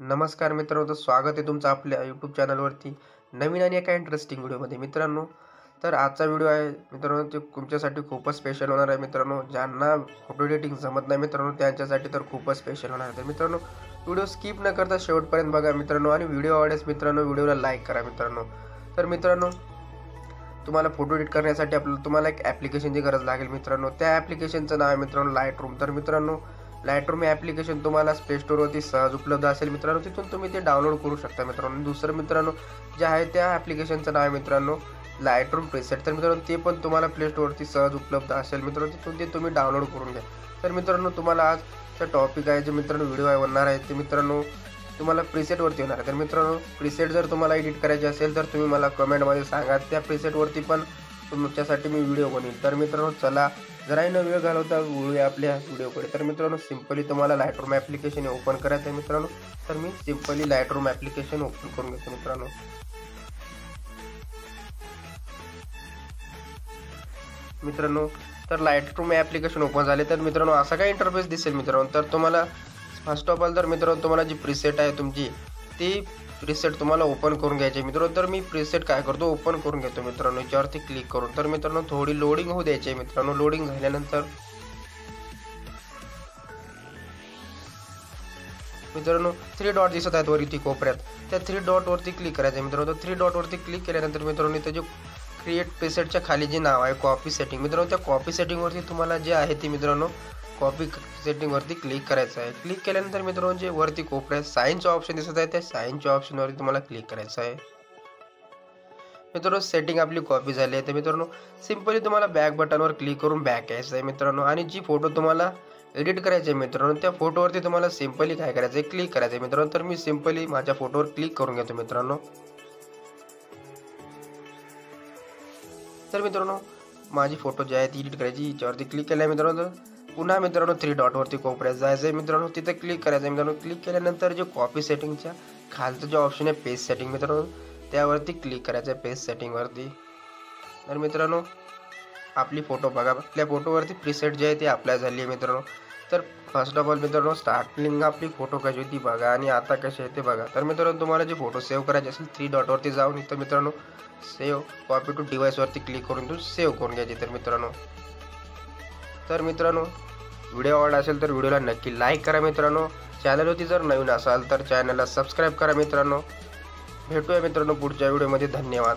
नमस्कार मित्रांनो, तर स्वागत आहे तुमचं आपल्या यूट्यूब चॅनलवरती नवीन आणि एका इंटरेस्टिंग व्हिडिओमध्ये मित्रांनो. तर आजचा व्हिडिओ आहे मित्रांनो, ते तुमच्यासाठी खूपच स्पेशल होणार आहे मित्रांनो. ज्यांना फोटो एडिटिंग जमत नाही मित्रांनो, त्यांच्यासाठी तर खूपच स्पेशल होणार आहे. तर मित्रांनो, व्हिडिओ स्किप न करता शेवटपर्यंत बघा मित्रांनो, आणि व्हिडिओ आवडल्यास मित्रांनो व्हिडिओला लाईक करा मित्रांनो. तर मित्रांनो, तुम्हाला फोटो एडिट करण्यासाठी तुम्हाला एक ॲप्लिकेशनची गरज लागेल मित्रांनो. त्या ॲप्लिकेशनचं नाव आहे मित्रांनो लाईटरूम. तर मित्रांनो, लाईटरूम हे ॲप्लिकेशन तुम्हाला प्ले स्टोरवरती सहज उपलब्ध असेल मित्रांनो. तिथून तुम्ही ते डाउनलोड करू शकता मित्रांनो. दुसरं मित्रांनो, जे आहे त्या ॲप्लिकेशनचं नाव आहे मित्रांनो लाईटरूम प्रीसेट. तर मित्रांनो, ते पण तुम्हाला प्ले स्टोरवरती सहज उपलब्ध असेल मित्रांनो. तिथून ते तुम्ही डाउनलोड करून घ्या. तर मित्रांनो, तुम्हाला आजचा टॉपिक आहे जे मित्रांनो व्हिडिओ होणार आहे ते मित्रांनो तुम्हाला प्रीसेटवरती होणार आहे. तर मित्रांनो, प्रीसेट जर तुम्हाला एडिट करायचे असेल तर तुम्ही मला कमेंटमध्ये सांगा. त्या प्रीसेटवरती पण तुमच्यासाठी मी व्हिडिओ बनवेल. तर मित्रांनो, चला जराही न वेळ घालवता वळूया आपल्या व्हिडिओकडे. तर मित्रांनो, सिम्पली तुम्हाला लाईटरूम ॲप्लिकेशन ओपन करायचं आहे मित्रांनो. तर मी सिम्पली लाईटरूम ॲप्लिकेशन ओपन करून घेतो मित्रांनो. मित्रांनो, तर लाईटरूम ॲप्लिकेशन ओपन झाले. तर मित्रांनो, असा काय इंटरफेस दिसेल मित्रांनो. तर तुम्हाला फर्स्ट ऑफ ऑल तर मित्रांनो, तुम्हाला जी प्रीसेट आहे तुमची ती प्रीसेट तुम्हाला ओपन करून घ्यायची मित्रांनो. तर मी प्रीसेट काय करतो, ओपन करून घेतो मित्रांनो याच्यावरती क्लिक करून. तर मित्रांनो, थोडी लोडिंग होऊ द्यायची मित्रांनो. लोडिंग झाल्यानंतर मित्रांनो 3 डॉट दिसत आहेत वरती कोपऱ्यात, त्या 3 डॉटवरती क्लिक करायचं मित्रांनो. तर 3 डॉटवरती क्लिक केल्यानंतर मित्रांनो, इथे जो क्रिएट प्रीसेटच्या खाली जे नाव आहे कॉपी सेटिंग मित्रांनो, त्या कॉपी सेटिंगवरती तुम्हाला जे आहे ती मित्रांनो कॉपी सेटिंगवरती क्लिक करायचं आहे. क्लिक केल्यानंतर मित्रांनो, जे वरती कोपऱ्यात साइनचं ऑप्शन दिसत आहे त्या साइनच्या ऑप्शनवरती तुम्हाला क्लिक करायचं आहे मित्रांनो. सेटिंग आपली कॉपी झाली आहे. तर मित्रांनो, सिम्पली तुम्हाला बॅक बटनवर क्लिक करून बॅक यायचं आहे मित्रांनो. आणि जी फोटो तुम्हाला एडिट करायचे मित्रांनो, त्या फोटोवरती तुम्हाला सिम्पली काय करायचं आहे, क्लिक करायचं आहे मित्रांनो. तर मी सिम्पली माझ्या फोटोवर क्लिक करून घेतो मित्रांनो. तर मित्रांनो, माझी फोटो जी आहे ती एडिट करायची, याच्यावरती क्लिक केलं आहे मित्रांनो. तर पुन्हा मित्रांनो 3 डॉटवरती कोपऱ्यात जायचं आहे मित्रांनो. तिथे क्लिक करायचं आहे मित्रांनो. क्लिक केल्यानंतर जे कॉपी सेटिंगच्या खालचं जे ऑप्शन आहे पेज सेटिंग मित्रांनो, त्यावरती क्लिक करायचं आहे पेज सेटिंगवरती. तर मित्रांनो, आपली फोटो बघा, आपल्या फोटोवरती प्रीसेट जे आहे ते अप्लाय झाली आहे मित्रांनो. तर फर्स्ट ऑफ ऑल मित्रांनो, स्टार्टिंग आपली फोटो कशी होती बघा आणि आता कशी आहे ते बघा. तर मित्रांनो, तुम्हाला जे फोटो सेव्ह करायचे असेल 3 डॉटवरती जाऊन इथं मित्रांनो सेव्ह कॉपी टू डिव्हाइसवरती क्लिक करून तुम्ही सेव्ह करून घ्यायची. तर मित्रांनो, व्हिडिओ आवडला असेल तर व्हिडिओला नक्की लाईक करा मित्रांनो. चॅनलवरती जर नवीन असाल तर चॅनलला सबस्क्राईब करा मित्रांनो. भेटूया मित्रांनो पुढच्या व्हिडिओमध्ये. धन्यवाद.